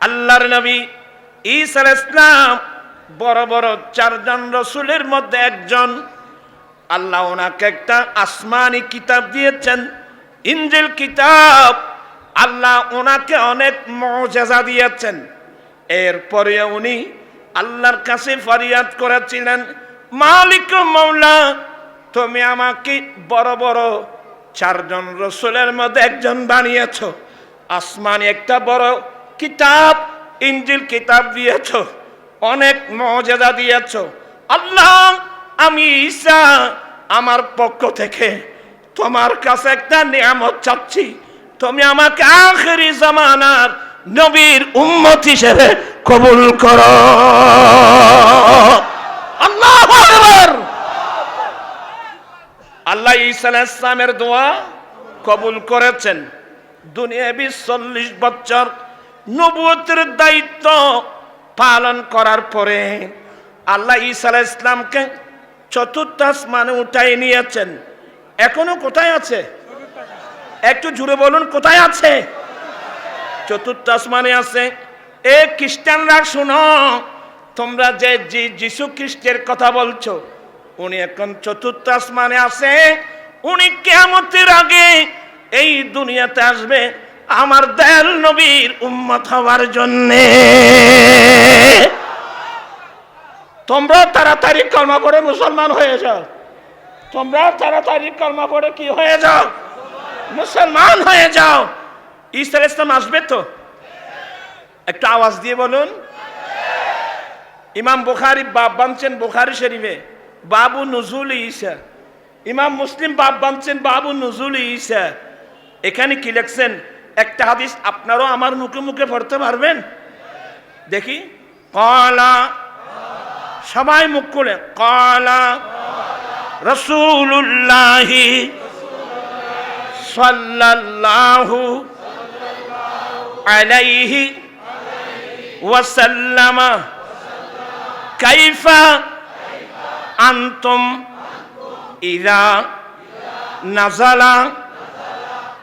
আল্লাহর নবী ঈসা আলাইহিস সালাম বড় বড় চারজন রসুলের মধ্যে একজন। আল্লাহ ওনাকে একটা আসমানি কিতাব দিয়েছেন, ইনজিল কিতাব। আল্লাহ ওনাকে অনেক মুজিজা দিয়েছেন। এরপরে উনি আল্লাহর কাছে ফরিয়াদ করেছিলেন, মালিক মাওলা, তুমি আমাকে বড় বড় চারজন রসুলের মধ্যে একজন বানিয়েছো, আসমানি একটা বড় কিতাব ইনজিল কিতাব দিয়েছো, অনেক মুজিজা দিয়েছো। আল্লাহ, আমি ঈসা আমার পক্ষ থেকে তোমার কাছে একটা নিয়ামত চাচ্ছি, তুমি আমাকে আখিরি জামানার নবীর উম্মত হিসেবে কবুল করো। আল্লাহু আকবার। আল্লাহ ঈসা আলাইহিস সালামের দোয়া কবুল করেছেন। দুনিয়াবি 40 বছর নবুয়তের দায়িত্ব পালন করার পরে আল্লাহ ঈসা আলাইহিস সালামকে চতুর্থ আসমানে উঠাই নিয়েছেন। এখনো কোথায় আছে? একটু জুড়ে বলুন, কোথায় আছে? চতুর্থ আসমানে আছে। এ খ্রিস্টানরা শোনো, তোমরা যে যিশু খ্রিস্টের কথা বলছো, উনি এখন চতুর্থ আসমানে আছে। উনি কিয়ামতের আগে এই দুনিয়াতে আসবে আমার দয়াল নবীর উম্মত হওয়ার জন্যে। তোমরা তাড়াতাড়ি কলমা পড়ে মুসলমান হয়ে যাও। তোমরা তাড়াতাড়ি কলমা পড়ে কি হয়ে যাও? মুসলমান হয়ে যাও। ঈসা আলাইহিস সালাম আসবে তো? একটু আওয়াজ দিয়ে বলুন। ইমাম বুখারী বাব বানছেন বুখারী শরীফে বাবু নুজুল ঈসা। ইমাম মুসলিম বাব বানছেন বাবু নুজুল ঈসা। এখানে কি লিখছেন? একটা হাদিস আপনারাও আমার মুখে মুখে পড়তে পারবেন? দেখি। ক্বালা, সবাই মুখ খুলে, ক্বালা রাসূলুল্লাহি সাল্লাল্লাহু আলাইহি ওয়াসাল্লাম কাইফা আনতুম ইযা নাযালা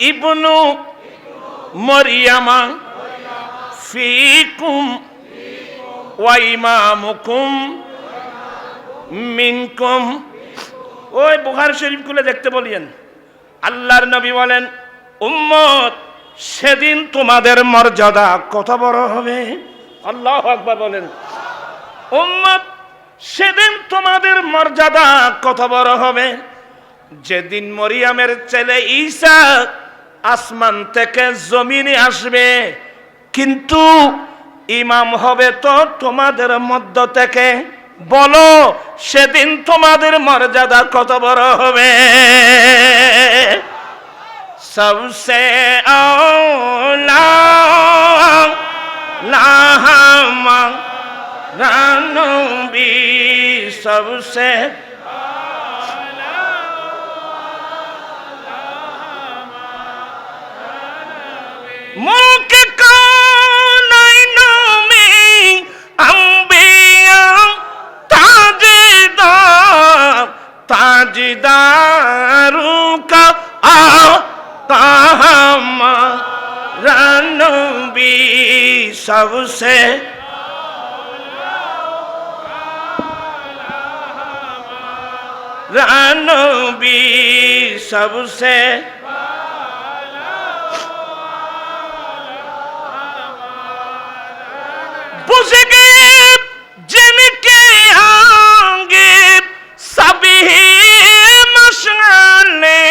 ইবনু মারইয়ামা ফীকুম ওয়া ইমামুকুম মিনকুম। ওই বুখারী শরীফ খুলে দেখতে বলিয়েন। আল্লাহর নবী বলেন, উম্মত, সেদিন তোমাদের মর্যাদা কত বড় হবে। আল্লাহু আকবার বলেন। উম্মত, সেদিন তোমাদের মর্যাদা কত বড় হবে। যেদিন মরিয়মের ছেলে ঈসা আসমান থেকে জমিনে আসবে, কিন্তু ইমাম হবে তো তোমাদের মধ্য থেকে। বলো, সেদিন তোমাদের মর্যাদা কত বড় হবে। সবসে আওলা লাহামা রানবী, সবসে মুল্ক কানাইনো মে আম্বিয়া তাজদার তাজদারু কা আতাহামা রানবী, সবসে রানবী, সবসে बुझ गए जिनके आगे सभी मशाले,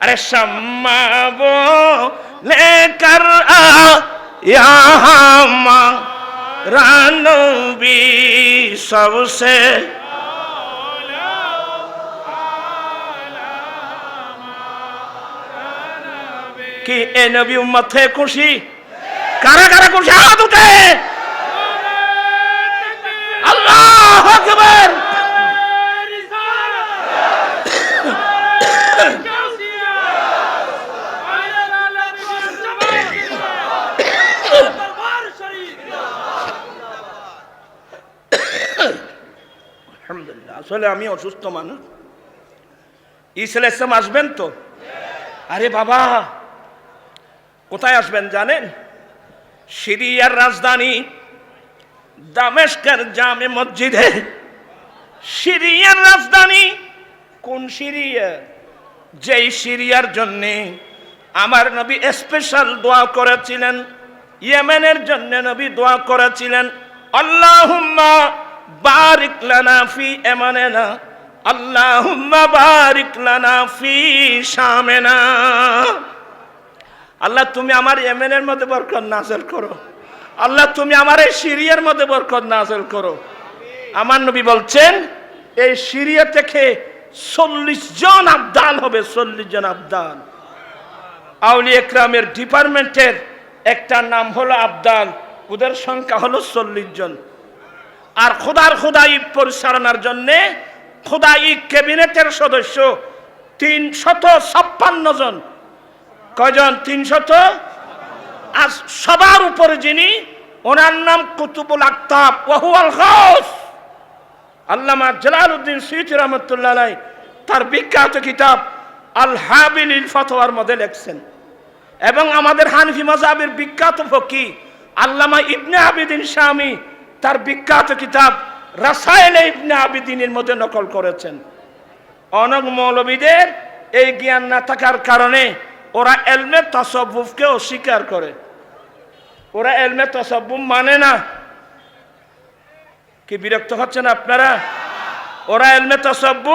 अरे शम्मा वो लेकर आया हमारा नबी, सबसे कि ए नबी उम्मत है खुशी। কারা কারা খুশি? হাত উঠে। আল্লাহু আকবার। আলহামদুলিল্লাহ। আসলে আমি অসুস্থ মানুষ। ঈসা আলাইহিস সালাম আসবেন তো? আরে বাবা, কোথায় আসবেন জানেন? সিরিয়ার রাজধানী দামেস্কের জামে মসজিদে। সিরিয়ার রাজধানী কোন সিরিয়া? যেই সিরিয়ার জন্য আমার নবী স্পেশাল দোয়া করেছিলেন, ইয়েমেনের জন্য নবী দোয়া করেছিলেন, আল্লাহুম্মা বারিক লানা ফি ইয়ামানিনা, আল্লাহুম্মা বারিক লানা ফি শামিনা। আল্লাহ তুমি আমার ইয়েমেনের মধ্যে বরকত নাযিল করো, আল্লাহ তুমি আমার এই সিরিয়ার মধ্যে বরকত নাযিল করো। আমার নবী বলছেন এই সিরিয়া থেকে 40 জন আবদাল হবে, 40 জন আবদাল। আউলিয়া ইকরামের ডিপার্টমেন্টের একটা নাম হলো আবদাল, ওদের সংখ্যা হলো 40 জন। আর খোদাই পরিচালনার জন্য খোদাই ক্যাবিনেটের সদস্য 356 জন। কয়জন? 300। আর সবার উপরে যিনি, ওনার নাম কুতুবুল আকতাব ওয়া হুয়াল গাউস। আল্লামা জালালউদ্দিন সুয়ুতী রাহমাতুল্লাহ আলাইহি তার বিখ্যাত কিতাব আল হাবিলিল ফতোয়ার মধ্যে লিখছেন। এবং আমাদের হানফি মাযহাবের বিখ্যাত ফকিহ আল্লামা ইবনে আবিদিন শামী তার বিখ্যাত কিতাব রাসায়েলে ইবনে আবিদিনের মধ্যে নকল করেছেন। অনেক মৌলবীদের এই জ্ঞান না থাকার কারণে ওরা ইলমে তাসাউফকে অস্বীকার করে, ওরা ইলমে তাসাউফ মানে না। কি বিরক্ত হচ্ছেন আপনারা? ওরা ইলমে তাসাউফ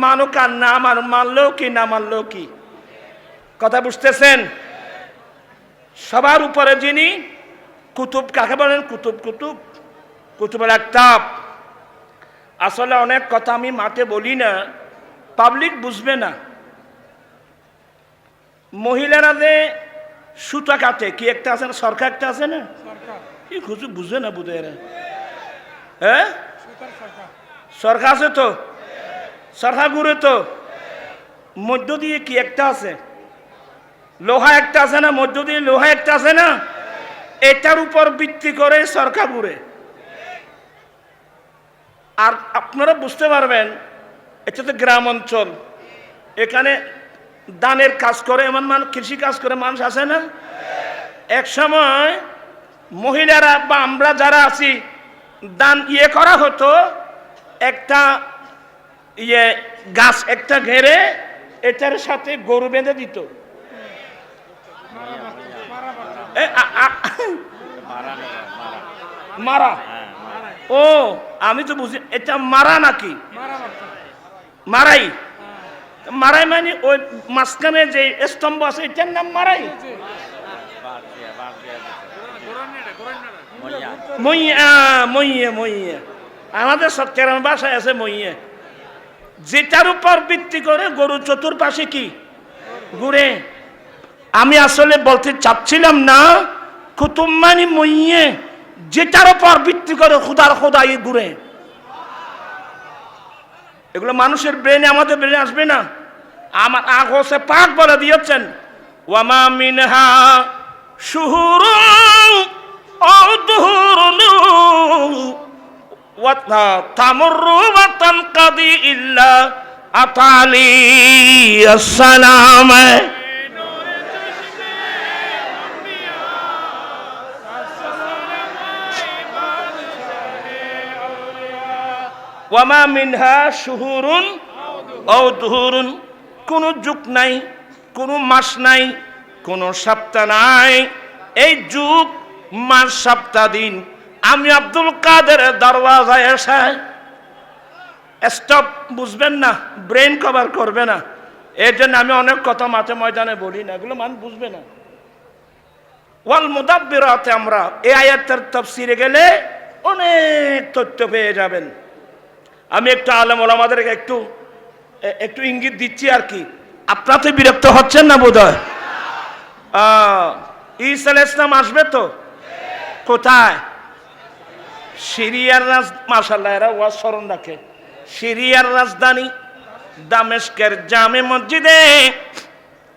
মানুক আর না মানলেও কি, না মানলেও কি, কথা বুঝতেছেন? সবার উপরে যিনি কুতুব, কাকে বলেন? কুতুবুল আকতাব। আসলে অনেক কথা আমি মাঠে বলি না, পাবলিক বুঝবে না। মহিলারা যে সুতা কাটে, কি একটা আছে না, সরকার একটা আছে না, কি খুঁজু বুঝে না বুঝে এরা। হ্যাঁ, সরকার আছে তো, সরকার ঘুরে তো, মধ্য দিয়ে কি একটা আছে, লোহা একটা আছে না, মধ্য দিয়ে লোহা একটা আছে না, এটার উপর ভিত্তি করে সরকার ঘুরে। আর আপনারা বুঝতে পারবেন এটা তো গ্রাম অঞ্চল, এখানে ধানের কাজ করে, এমন কৃষি কাজ করে মানুষ আছে না। এক সময় মহিলারা বা আমরা যারা আছি ধান করা হতো, একটা গাছ একটা ঘেরে এটার সাথে গরু বেঁধে দিত। মারা? ও আমি তো বুঝি এটা মারা নাকি, মারাই। মারাই মানে ওই মাঝখানে যে স্তম্ভ আছে এটার নাম মারাই। মইয়া আমাদের সত্যের বাসায় আছে মইয়া, যেটার উপর ভিত্তি করে গরু চতুর্পাশে কি ঘুরে। আমি আসলে বলতে চাচ্ছিলাম না কুতুব মানে মইয়ে, যেটার উপর ভিত্তি করে খোদাই ঘুরে। এগুলো মানুষের ব্রেনে, আমাদের ব্রেনে আসবে না। আমার আগোসে পাক বলে দিয়েছেন, ওয়ামা মিনহা শুহুরুন আও দুহুরুন ওয়া তামুররু ওয়া তানকাদি ইল্লা আতালি আসসালাম। ওয়ামা মিনহা শুহুরুন আও দুহুরুন, কোনো যুগ নাই, কোনো মাস নাই, কোনো সপ্তাহ নাই। এই যুগ, মাস, সপ্তাহ, দিন আমি আব্দুল কাদের দরওয়াজায় এসে স্টপ, বুঝবেন না, ব্রেন কভার করবে না। এর জন্য আমি অনেক কথা মাঠে ময়দানে বলি না, এগুলো মানুষ বুঝবে না। ওয়াল মুদাব্বিরাতে, আমরা এই আয়াতের তাফসিরে গেলে অনেক তথ্য পেয়ে যাবেন। আমি একটু আলেম ওলামাদেরকে একটু ইঙ্গিত দিচ্ছি আর কি। আপনারা তো বিরক্ত হচ্ছেন না বোধহয়? ঈসা আলাইহিস সালাম আসবে তো, কোথায়? সিরিয়ার মাশাআল্লাহ, এরা ওয়াজ স্মরণ রাখে। সিরিয়ার রাজধানী দামেস্কের জামে মসজিদে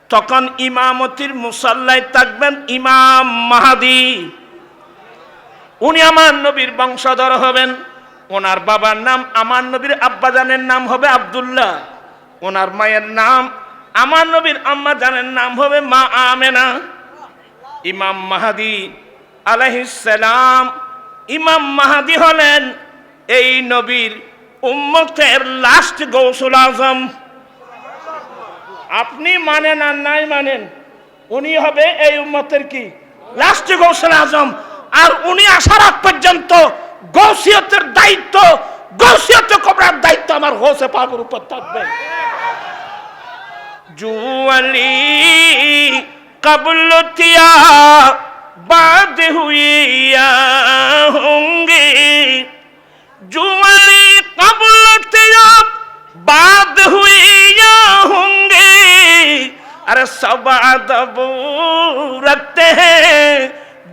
তখন ইমামতির মুসাল্লায় থাকবেন ইমাম মাহদী। উনি আমার নবীর বংশধর হবেন। ওনার বাবার নাম, আমার নবীর আব্বাজানের নাম হবে আব্দুল্লাহ। ওনার মায়ের নাম, আমার নবীর আম্মা জানের নাম হবে মা আমেনা। ইমাম মাহদী আলাইহিস সালাম। ইমাম মাহদী হলেন এই নবীর উম্মতের লাস্ট গৌসুল আজম। আপনি মানেন আর নাই মানেন, উনি হবে এই উম্মতের কি লাস্ট গৌসুল আজম। আর উনি আসার আগ পর্যন্ত গৌসিয়তের দায়িত্ব, গৌসিয়ত কবরার দায়িত্ব আমার গৌসে পাকের উপর থাকবে। জুয়ালি কবুল কিয়া বাদ হুইয়া হোंगे, जुआली कबूल किया बाद हुइया होंगे। अरे सब अदब रखते हैं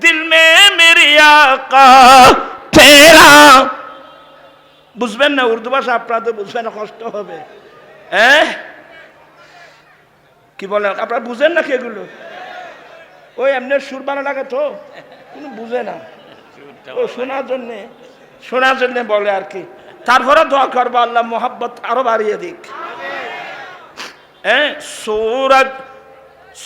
दिल में मेरी आका तेरा। বুঝবেন না উর্দু ভাষা, আপনাদের বুঝবেন না, কষ্ট হবে। কি বলেন আপনারা বুঝেন না? এগুলো ওই এমনি সুর বানা লাগে তো কোনো বুঝে না, ও শোনার জন্য বলে আর কি। তারপরে দোয়া করবো আল্লাহ মোহাব্বত আরো বাড়িয়ে দিক। सूरज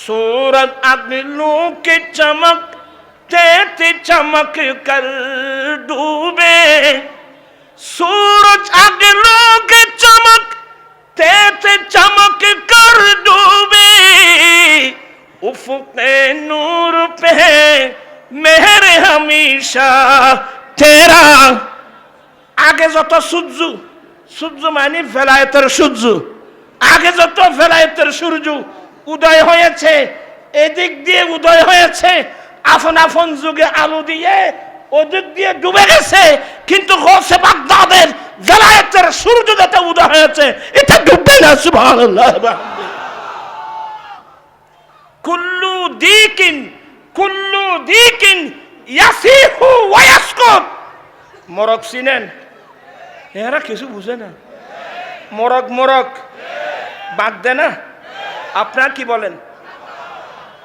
सूरज अगलों के चमकते थे चमक कर डूबे, सूरज अगलों के चमकते थे चमक कर डूबे, उफ़क़े नूर पे मेहर हमेशा तेरा। आगे যত সূর্য, সূর্য মানে ফেলায়েতের সূর্য, আগে যত ফেলায়েতের সূর্য উদয় হয়েছে, এদিক দিয়ে উদয় হয়েছে, আপন আপন যুগে আলো দিয়ে ওদিক দিয়ে ডুবে গেছে, কিন্তু গৌসে বাগদাদের ফেলায়েতের সূর্য যেটা উদয় হয়েছে এটা ডুববে না। সুবহানাল্লাহ। কুল্লু দিকিন ইয়াসিহু ওয়া ইয়াসকুত। মরক চিনেন? এরা কিছু বুঝে না। মরক বাদ দে না। আপনার কি বলেন?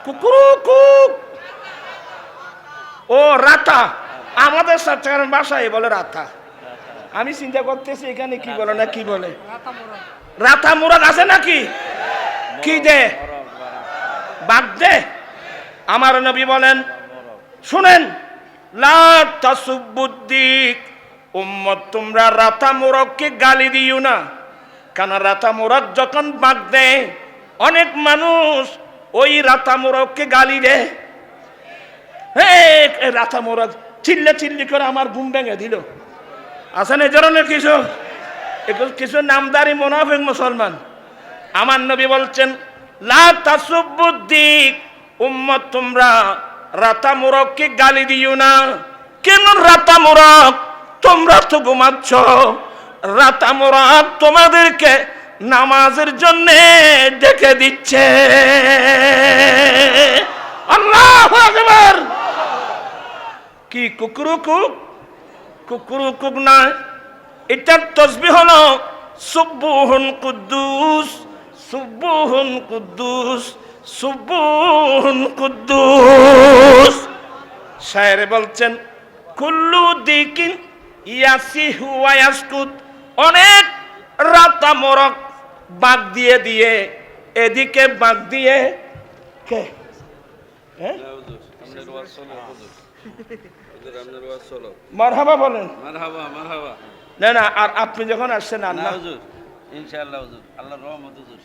কুকুরুকুক। ও রাতা, আমাদের চট্টগ্রাম ভাষায় বলে রাতা। আমি চিন্তা করতেছি এখানে কি বলে না কি বলে। রাতা মোরগ আছে নাকি? কি দে বাদ দে। আমার নবী বলেন, শুনেন, লা তাসুবুদ্দিক উম্মত, তোমরা রাতা মোরগকে গালি দিও না। কারণ রাতা মোরগ যখন বাদ দেয়, অনেক মানুষ ওই রাতা মোরগকে গালি দেয়। রাতা মোরগ চিল্লি করে আমার ঘুম ভেঙে দিল। আছেন এই ধরনের কিছু নামদারি মুনাফিক মুসলমান। আমার নবী বলছেন, লা তাসুবুদ্দিক উম্মত, তোমরা রাতা মোরগকে গালি দিও না। কেন রাতা মোরগ? তোমরা তো ঘুমাচ্ছ। রাতা মোরগ তোমাদেরকে নামাজের জন্য ডেকে দিচ্ছে। আল্লাহু আকবার। কি কুকুরুকুক না, এটার তাসবিহ হলো সুবহুন কুদ্দুস, সুবহুন কুদ্দুস, সুবহুন কুদ্দুস। শায়ের বলছেন, কুল্লু দিকিন ইয়াসিহু ওয়া ইয়াসকুত। অনেক রাতা মোরগ বাগ দিয়ে এদিকে বাগ দিয়ে কে মারহাবা বলেন। না আর আপনি যখন আসছেন আল্লাহ ইনশাআল্লাহ হুজুর, আল্লাহর রহমত হুজুর।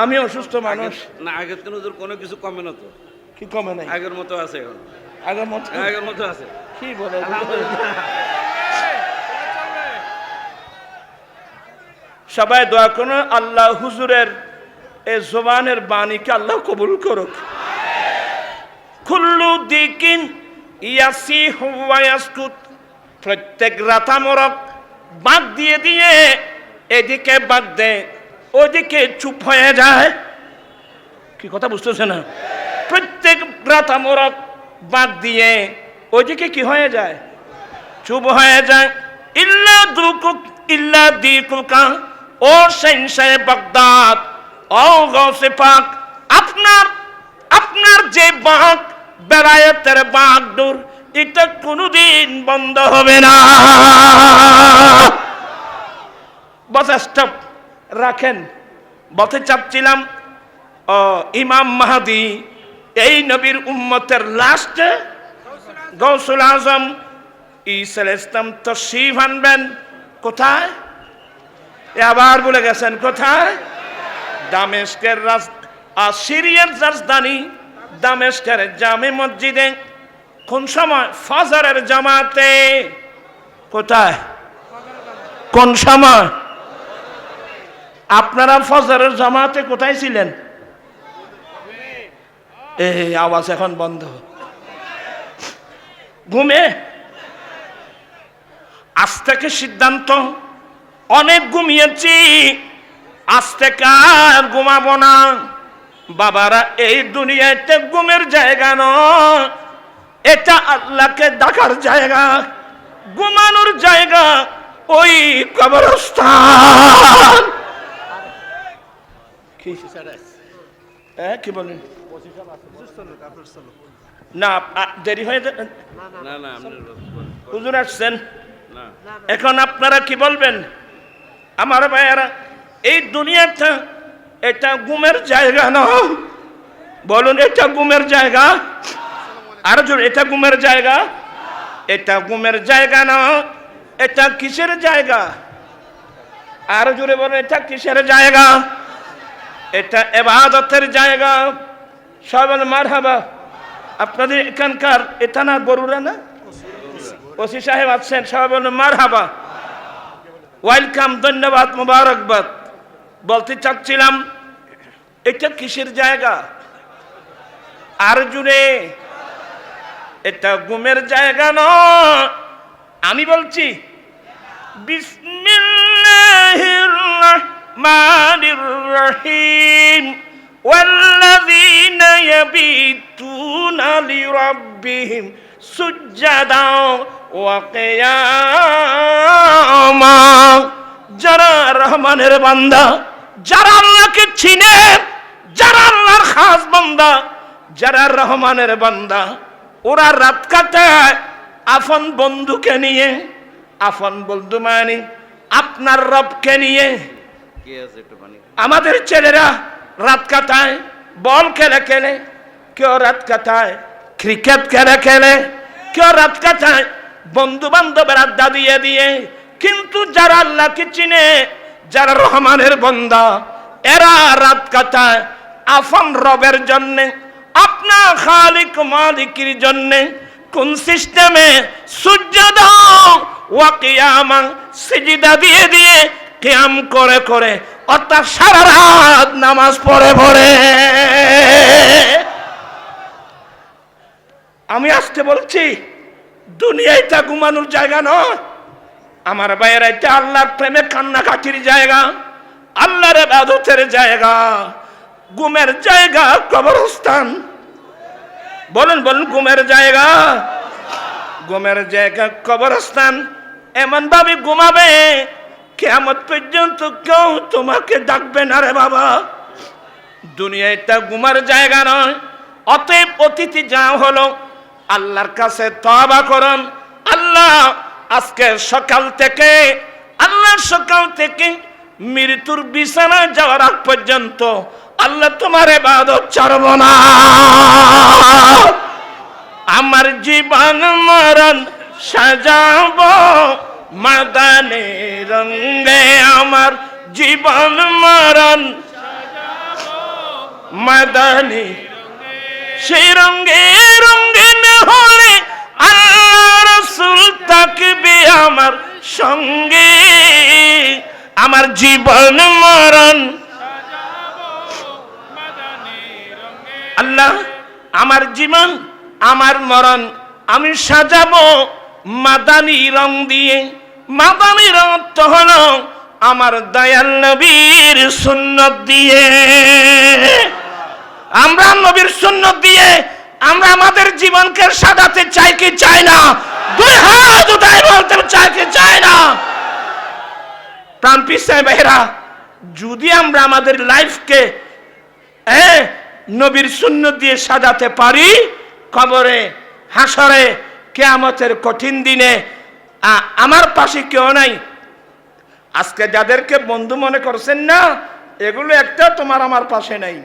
আমি অসুস্থ মানুষ না, আগের দিন হুজুর কোনো কিছু কমে না তো। কি কমে নাই? আগের মতো আছে এখন। আগের মতো আছে। কি বলে? সবাই দোয়া করুন আল্লাহ হুজুরের এই জবানের বাণীকে আল্লাহ কবুল করুক। কুল্লু দিকিন ইয়াসিহু ওয়া ইয়াসকুত। প্রত্যেক রাতা মোরগ বাগ দিয়ে এদিকে বাগ দেয়, ওদিকে চুপ হয়ে যায়। কি কথা বুঝতেছে না? প্রত্যেক রাতা মোরগ বাগ দিয়ে ওদিকে কি হয়ে যায়? চুপ হয়ে যায়। ইল্লা দিকুকা, ও শাহনশাহে বাগদাদ, ও গৌসে পাক, আপনার যে বাগ, বেলায়েতের বাগ নূর, এটা কোনোদিন বন্ধ হবে না। বসে স্টপ রাখেন। বলতে চাচ্ছিলাম ইমাম মাহদী এই নবীর উম্মতের লাস্টে গৌসুল আজম ঈসা আলাইহিস সালাম তশরীফ আনবেন কোথায়? আবার বলে গেছেন কোথায়? দামেস্কের সিরিয়ার রাজধানী দামেস্কের জামে মসজিদে। কোন সময়? ফজরের জামাতে। কোথায়? কোন সময়? আপনারা ফজরের জামাতে কোথায় ছিলেন? এই আওয়াজ এখন বন্ধ। ঘুমে? আজ থেকে সিদ্ধান্ত, অনেক ঘুমিয়েছি, আজ থেকে আর ঘুমাবো না। বাবারা, এই দুনিয়াতে ঘুমের জায়গা নয়, এটা আল্লাহকে ডাকার জায়গা, ঘুমানোর জায়গা ওই কবরস্থান। কি বলেন? না দেরি হয়ে না না হুজুর আসছেন। না এখন আপনারা কি বলবেন? আমার ভাইয়েরা, এই দুনিয়াটা এটা ঘুমের জায়গা নয়। বলুন, এটা ঘুমের জায়গা? আর জোর, এটা ঘুমের জায়গা? এটা ঘুমের জায়গা নয়। এটা কিসের জায়গা? আর জোরে বলুন, এটা কিসের জায়গা? এটা ইবাদতের জায়গা। সবাই বলেন মারহাবা। আপনাদের এখানকার এটা না বরুড়া না? ওসি সাহেব আছেন, সবাই বলেন মারহাবা, ওয়েলকাম, ধন্যবাদ, মোবারকবাদ। বলতে চাচ্ছিলাম, এটা কিসের জায়গা? আর জুড়ে, এটা ঘুমের জায়গা নয়। আমি বলছি বিসমিল্লাহির রাহমানির রহিম, ওয়াল্লাযীনা ইয়াবিতুনা লিরাব্বিহিম সুজ্জাদা ওয়া কিয়ামা। যারা রহমানের বান্দা, যারা আল্লাহকে চিনে, যারা আল্লাহর খাস বান্দা, যারা রহমানের বান্দা, ওরা রাত কাটায় আপন বন্ধুকে নিয়ে। আপন বন্ধু মানে আপনার রবকে নিয়ে। কে আছে একটু পানি? আমাদের ছেলেরা রাত কাটায় বল খেলে খেলে, কেউ রাত কাটায় ক্রিকেট খেলে খেলে, কেউ রাত কাটায় বন্ধু বান্ধবের আড্ডা দিয়ে দিয়ে। কিন্তু যারা আল্লাহকে চিনে, যারা রহমানের বান্দা, এরা রাত কাটায় আপন রবের জন্যে, আপনার খালিক মালিকের জন্যে। কোন সিস্টেমে? সুজ্জাদা ওয়া কিয়ামা, সিজদা দিয়ে দিয়ে, কিয়াম করে করে, অর্থাৎ সারা রাত নামাজ পড়ে পড়ে। আমি আজকে বলছি, দুনিয়া এটা ঘুমানোর জায়গা নয়। আমার ভাইয়েরা, এটা আল্লাহর প্রেমে কান্নাকাটির জায়গা, আল্লাহর ইবাদতের জায়গা। ঘুমের জায়গা কবরস্থান। বলেন বলেন, ঘুমের জায়গা, ঘুমের জায়গা কবরস্থান। এমন ভাবে ঘুমাবে, কিয়ামত পর্যন্ত কেউ তোমাকে ডাকবে না রে বাবা। দুনিয়া এটা ঘুমার জায়গা নয়। অতএব অতিথি যা হলো, আল্লাহর কাছে তওবা করুন। আল্লাহ, আজকে সকাল থেকে, আল্লাহ সকাল থেকে মৃত্যুর বিছানায় যাওয়ার আগ পর্যন্ত আল্লাহ তোমার ইবাদত ছাড়ব না। আমার জীবন মরণ সাজাবো মাদানী রঙে, আমার জীবন মরণ মাদানী, সেই রঙে রঙিন হলে আল্লাহ রাসূল থাকবে আমার সঙ্গে। আমার জীবন মরণ, আল্লাহ আমার জীবন আমার মরণ আমি সাজাবো মাদানী রং দিয়ে। মাদানী রং তো হলো আমার দয়াল নবীর সুন্নত দিয়ে। আমরা নবীর সুন্নত দিয়ে আমরা আমাদের জীবনকে সাজাতে চাই কি চাই না? দুই হাত উঠাই বলতে চাই কি চাই না? প্রাণ পিসাই ভাইরা, যদি আমরা আমাদের লাইফকে নবীর সুন্নত দিয়ে সাজাতে পারি, কবরে, হাসরে, কিয়ামতের কঠিন দিনে আমার পাশে কেউ নাই। আজকে যাদেরকে বন্ধু মনে করছেন না, এগুলো একটা তোমার আমার পাশে নাই।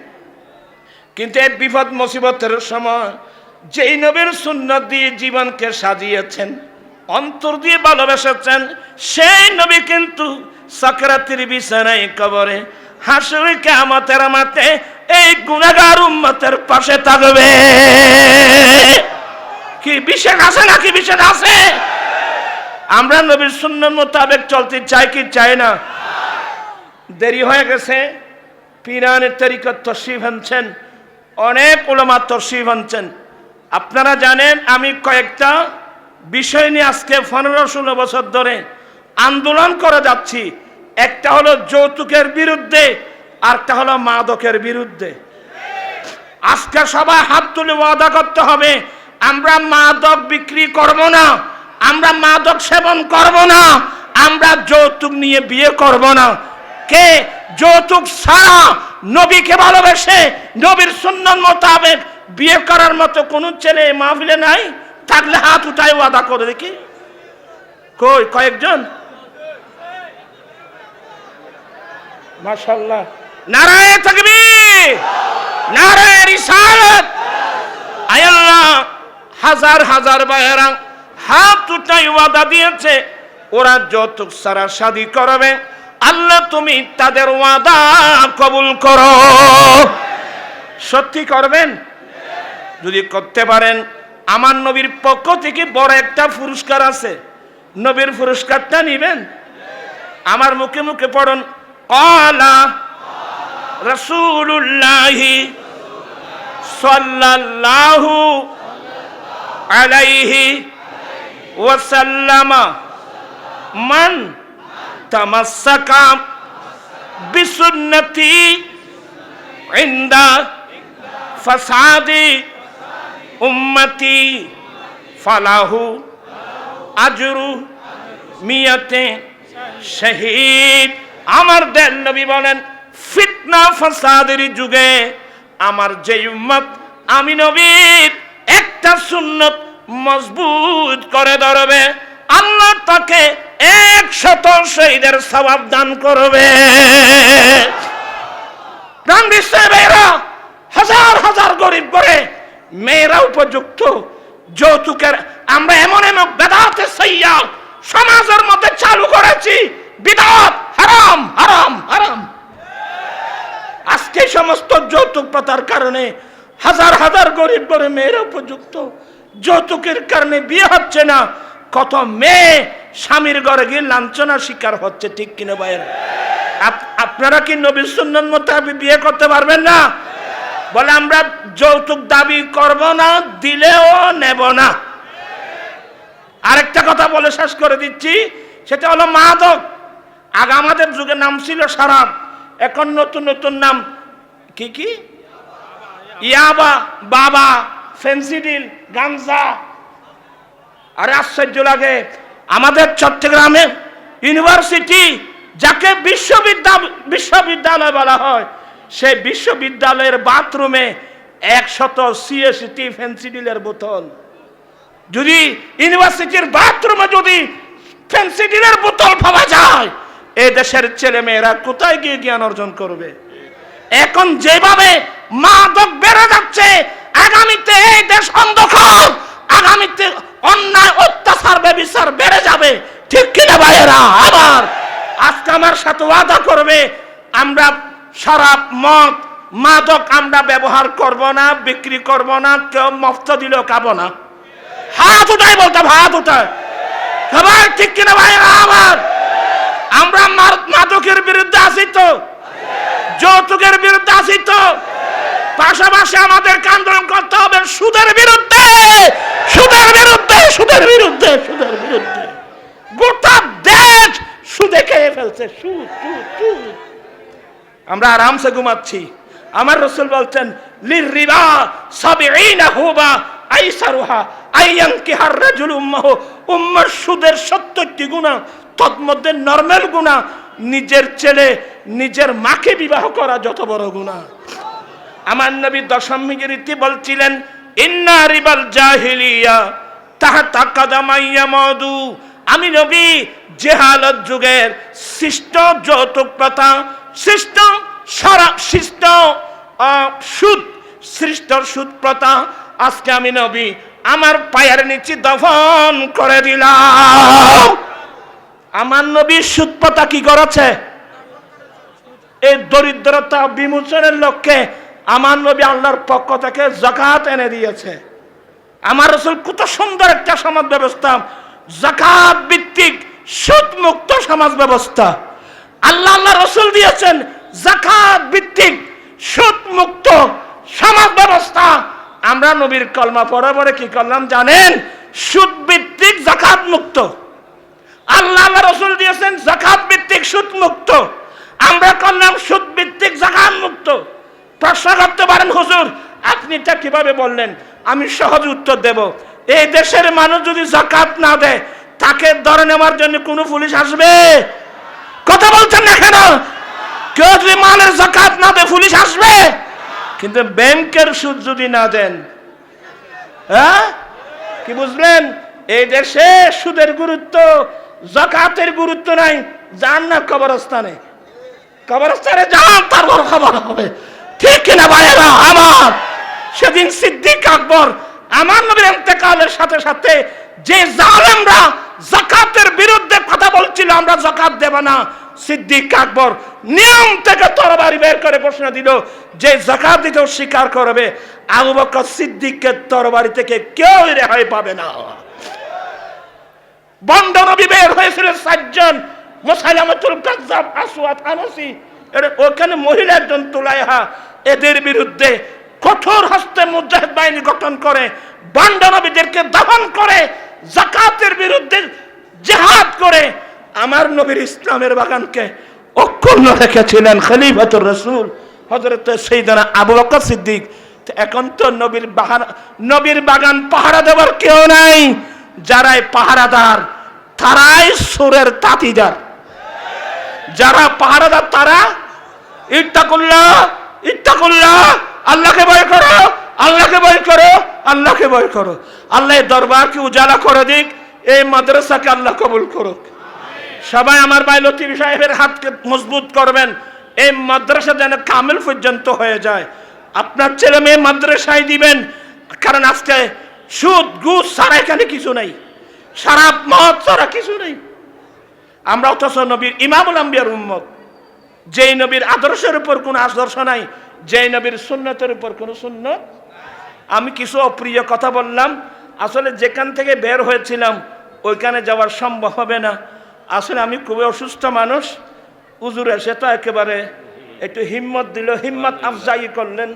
কিন্তু এই বিপদ মুসিবতের সময় যেই নবীর সুন্নাত দিয়ে জীবনকে সাজিয়েছেন, অন্তর দিয়ে ভালোবেসেছেন, সেই নবী কিন্তু সাকরাতের বিছানায়, কবরে, হাসরে, কিয়ামতের মাঠে এই গুনাহগার উম্মতের পাশে থাকবে। কি বিশ্বাস আছে নাকি বিশ্বাস আছে? আমরা নবীর সুন্নাত মোতাবেক চলতে চাই কি চাই না? দেরি হয়ে গেছে। পীরানের তরিকত তশরিফ আনছেন, অনেক উলামা তশরিফ আনছেন। আপনারা জানেন আমি কয়েকটা বিষয় নিয়ে আজকে 15-16 বছর ধরে আন্দোলন করে যাচ্ছি। একটা হলো যৌতুকের বিরুদ্ধে, আরটা হলো মাদকের বিরুদ্ধে। আজকে সবাই হাত তুলে ওয়াদা করতে হবে, আমরা মাদক বিক্রি করব না, আমরা মাদক সেবন করব না, আমরা যৌতুক নিয়ে বিয়ে করব না। কে যৌতুক ছাড়া নবীকে ভালোবেসে নবীর সুন্নাত মোতাবেক বিয়ে করার মতো কোন ছেলে মাহফিলে নাই? থাকলে হাত উঠায় ওয়াদা করে দেখি। কই কয়েকজন? মাশাআল্লাহ। নারায়ে তাকবীর, নারায়ে রিসালাত। আয় আল্লাহ, হাজার হাজার ভাইয়েরা হাত উঠায় ওয়াদা দিয়েছে ওরা যৌতুক ছাড়া শাদী করবে। আল্লাহ তুমি তাদের ওয়াদা কবুল করো। সত্যি করবেন? যদি করতে পারেন, আমার নবীর পক্ষ থেকে বড় একটা পুরস্কার আছে, নবীর পুরস্কারটা নিবেন। আমার মুখে মুখে পড়ুন, ক্বালা রাসূলুল্লাহি সাল্লাল্লাহু আলাইহি ওয়াসাল্লাম, মান তামাসসাকা বিসুন্নতি ইনদা ফাসাদি উম্মতি ফালাহু আজরু মিয়াতে শহীদ। আমার দেন নবী বলেন, ফিতনা ফাসাদের যুগে আমার যে উম্মত আমি নবীর একটা সুন্নত মজবুত করে ধরবে, আল্লাহ তাকে 100 শহীদের সওয়াব দান করবে। দান দিচ্ছে মেয়েরা, হাজার হাজার গরিব করে মেয়েরা উপযুক্ত যৌতুকের। আমরা এমন এমন বেদাতে সাইয়া সমাজের মধ্যে চালু করেছি, বিদআত হারাম হারাম হারাম। আজকে সমস্ত যৌতুক প্রথার কারণে হাজার হাজার গরিব করে মেয়েরা উপযুক্ত, যৌতুকের কারণে বিয়ে হচ্ছে না। কত মেয়ে স্বামীর ঘরে গিয়ে লাঞ্ছনার শিকার হচ্ছে, ঠিক কিনা ভাইয়েরা? আপনারা কি নবীর সুন্নাত মোতাবেক বিয়ে করতে পারবেন না? বলে আমরা যৌতুক দাবি করব না, দিলেও নেব না। আরেকটা কথা বলে শেষ করে দিচ্ছি, সেটা হলো মাদক। আগে আমাদের যুগে নাম ছিল শারাব, এখন নতুন নতুন নাম। কি কি? ইয়াবা, বাবা, ফেন্সিডিল, গাঞ্জা। আরে আশ্চর্য লাগে, আমাদের চট্টগ্রামে ইউনিভার্সিটি, যাকে বিশ্ববিদ্যালয় বলা হয়, সেই বিশ্ববিদ্যালয়ের বাথরুমে 100 সিএসটি ফেন্সিডিলের বোতল। যদি ইউনিভার্সিটির বাথরুমে যদি ফেন্সিডিলের বোতল পাওয়া যায়, এই দেশের ছেলে মেয়েরা কোথায় গিয়ে জ্ঞান অর্জন করবে? এখন যেভাবে মাদক বেড়ে যাচ্ছে, আগামীতে এই দেশ অন্ধকার, আগামীতে অন্যায় অত্যাচার ব্যভিচার বেড়ে যাবে, ঠিক কিনা ভাইয়েরা? আবার আজকে আমার সাথে ওয়াদা করবে, আমরা শরাব, মদ, মাদক আমরা ব্যবহার করব না, বিক্রি করব না, কেউ মফত দিলেও খাবো না। হাত উঠাই বলতে, হাত উঠায় সবাই, ঠিক কিনা ভাইয়েরা? আবার আমরা মাদকের বিরুদ্ধে আছি তো, যৌতুকের বিরুদ্ধে আছি তো, পাশাপাশি আমাদের আন্দোলন করতে হবে সুদের বিরুদ্ধে, সুদের বিরুদ্ধে, সুদের বিরুদ্ধে, সুদের বিরুদ্ধে। গোটা দেশ সুদে খেয়ে ফেলছে, সুদ সুদ সুদ। আমরা আরামসে ঘুমাচ্ছি। আমার রাসূল বলছেন, লিররিবা 70 হুবা আইসারুহা আইয়ানকিহার রাজুল উম্মাহু। উম্মার সুদের 70টি গুনাহ, তন্মধ্যে নরমাল গুনাহ নিজের ছেলে নিজের মাকে বিবাহ করা যত বড় গুনাহ। আমার নবী দশম হিজরিতে বলছিলেন, ইন্না রিবাল জাহিলিয়া তাহতা কাদামাইয়া মদু। আমি নবী জেহালত যুগের সৃষ্ট যৌতুক প্রথা, সৃষ্ট সুদ সৃষ্ট সুদ প্রথা আজকে আমি নবী আমার পায়ের নিচে দফন করে দিলাম। আমার নবী সুদ প্রথা কি করেছে? এই দরিদ্রতা বিমোচনের লক্ষ্যে আমার নবী আল্লাহর পক্ষ থেকে যাকাত এনে দিয়েছে। আমার রাসূল কত সুন্দর একটা সমাজ ব্যবস্থা, যাকাত ভিত্তিক সুদ মুক্ত সমাজ ব্যবস্থা আল্লাহ রাসূল দিয়েছেন। যাকাত ভিত্তিক সুদ মুক্ত সমাজ ব্যবস্থা আমরা নবীর কলমা পড়ে পড়ে কি করলাম জানেন? সুদ ভিত্তিক যাকাত মুক্ত। আল্লাহ রাসূল দিয়েছেন যাকাত ভিত্তিক সুদ মুক্ত, আমরা করলাম সুদ ভিত্তিক যাকাত মুক্ত। প্রশ্ন করতে পারেন হুজুর আপনি এটা কিভাবে বললেন? আমি সহজ উত্তর দেব। এই দেশের মানুষ যদি যাকাত না দেয় তাকে ধরে নেওয়ার জন্য কোনো পুলিশ আসবে? কথা বলছেন না কেন? কেউ যদি মালের যাকাত না দেয় পুলিশ আসবে? কিন্তু ব্যাংকের সুদ যদি না দেন, হ্যাঁ কি বুঝলেন? এই দেশে সুদের গুরুত্ব, যাকাতের গুরুত্ব নাই। যান না কবরস্থানে, কবরস্থানে যান, তারপর খবর হবে। ঠিক কিনা ভাইয়েরা আমার? সেদিন সিদ্দিক আকবর আমার নবীর ইন্তেকালের সাথে সাথে যে জালেমরা যাকাতের বিরুদ্ধে কথা বলছিল আমরা যাকাত দেব না, সিদ্দিক আকবর নিয়ম থেকে তরবারি বের করে ঘোষণা দিল যে যাকাত দিতে স্বীকার করবে আবু বকর সিদ্দিকের তরবারি থেকে কেউ রেহাই পাবে না। বন্ড নবী বের হয়েছিল 4 জন, মুসাইলামাতুল কাযযাব, আসওয়াদ আনসি, ওখানে মহিলা একজন তুলাইহা। এদের বিরুদ্ধে কঠোর হস্তে মুজাহিদ বাহিনী গঠন করে বন্ড নবীদেরকে দমন করে যাকাতের বিরুদ্ধে জিহাদ করে আমার নবীর ইসলামের বাগানকে অক্ষুণ্ণ রেখেছিলেন খলিফাতুর রাসূল হযরত সাইয়েদনা আবু বকর সিদ্দিক। এখন তো নবীর বাগান পাহারা দেওয়ার কেউ নাই। যারাই পাহারাদার তারাই সুরের তাঁতিদার। যারা পাহারাদার তারা ইত্তাকুল্লাহ, ইত্তাকুল্লাহ, আল্লাহকে ভয় করো, আল্লাহকে ভয় করো, আল্লাহকে ভয় করো। আল্লাহ দরবারকে উজালা করে দিক, এই মাদ্রাসাকে আল্লাহ কবুল করুক। সবাই আমার ভাই লতিফ সাহেবের হাতকে মজবুত করবেন, এই মাদ্রাসা যেন কামিল পর্যন্ত হয়ে যায়। আপনার ছেলে মেয়ে মাদ্রাসায় দিবেন, কারণ আজকে সুদ ঘুষ ছাড়া এখানে কিছু নাই, শরাব মদ ছাড়া কিছু নেই। আমরা অথচ নবীর ইমামুল আম্বিয়ার উম্মত, যেই নবীর আদর্শের উপর কোনো আদর্শ নাই, যেই নবীর সুন্নতের উপর কোনো সুন্নত। আমি কিছু অপ্রিয় কথা বললাম, আসলে যেখান থেকে বের হয়েছিলাম ওইখানে যাওয়ার সম্ভব হবে না। আসলে আমি খুবই অসুস্থ মানুষ। হুজুর এসে তো একেবারে একটু হিম্মত দিল, হিম্মত আফজাই করলেন।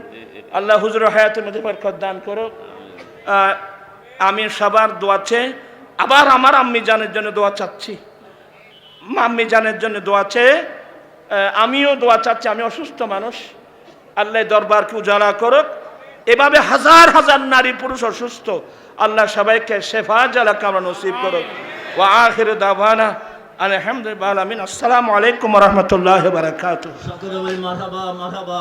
আল্লাহ হুজুর হায়াতের মধ্যে বরকত দান করো। আমি সবার দোয়া চেয়ে আবার আমার আম্মি জানের জন্য দোয়া চাচ্ছি, আম্মি জানের জন্য দোয়া চেয়ে আমিও দোয়া চাচ্ছি। আমি অসুস্থ মানুষ, আল্লাহ দরবারকে উজালা করুক। এভাবে হাজার হাজার নারী পুরুষ অসুস্থ, আল্লাহ সবাইকে শেফা জালা কামনা নসিব করুক। ওয়া আখিরু দাওয়ানা আলহামদুলিল্লাহ আলামিন। আসসালামু আলাইকুম ওয়া রাহমাতুল্লাহি ওয়া বারাকাতুহু। সকলে বলি মারহাবা মারহাবা।